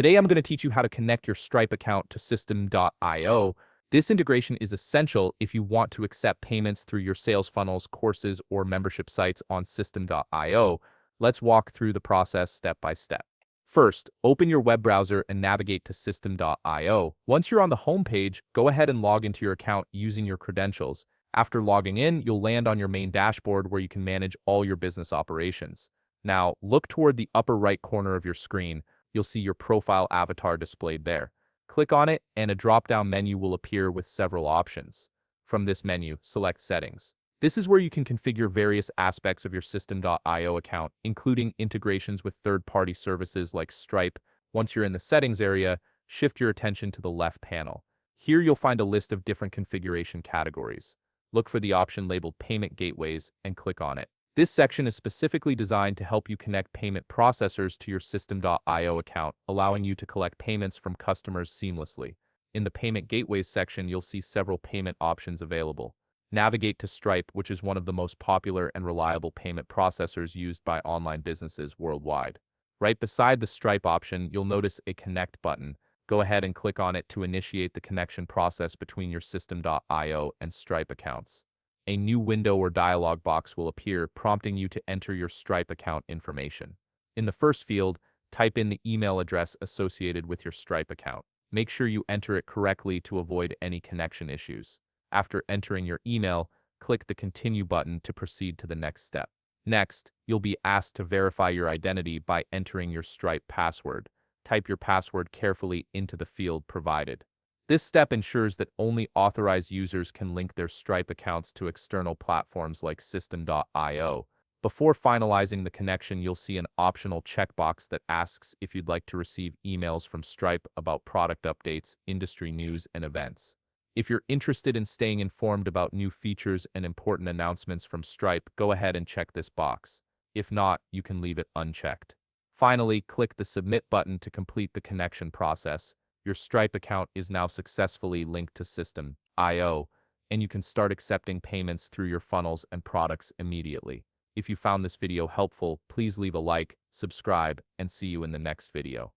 Today I'm going to teach you how to connect your Stripe account to System.io. This integration is essential if you want to accept payments through your sales funnels, courses, or membership sites on System.io. Let's walk through the process step by step. First, open your web browser and navigate to System.io. Once you're on the home page, go ahead and log into your account using your credentials. After logging in, you'll land on your main dashboard where you can manage all your business operations. Now, look toward the upper right corner of your screen. You'll see your profile avatar displayed there. Click on it and a drop-down menu will appear with several options. From this menu, select Settings. This is where you can configure various aspects of your System.io account, including integrations with third-party services like Stripe. Once you're in the Settings area, shift your attention to the left panel. Here you'll find a list of different configuration categories. Look for the option labeled Payment Gateways and click on it. This section is specifically designed to help you connect payment processors to your System.io account, allowing you to collect payments from customers seamlessly. In the Payment Gateways section, you'll see several payment options available. Navigate to Stripe, which is one of the most popular and reliable payment processors used by online businesses worldwide. Right beside the Stripe option, you'll notice a Connect button. Go ahead and click on it to initiate the connection process between your System.io and Stripe accounts. A new window or dialog box will appear, prompting you to enter your Stripe account information. In the first field, type in the email address associated with your Stripe account. Make sure you enter it correctly to avoid any connection issues. After entering your email, click the Continue button to proceed to the next step. Next, you'll be asked to verify your identity by entering your Stripe password. Type your password carefully into the field provided. This step ensures that only authorized users can link their Stripe accounts to external platforms like System.io. Before finalizing the connection, you'll see an optional checkbox that asks if you'd like to receive emails from Stripe about product updates, industry news, and events. If you're interested in staying informed about new features and important announcements from Stripe, go ahead and check this box. If not, you can leave it unchecked. Finally, click the Submit button to complete the connection process. Your Stripe account is now successfully linked to System.io, and you can start accepting payments through your funnels and products immediately. If you found this video helpful, please leave a like, subscribe, and see you in the next video.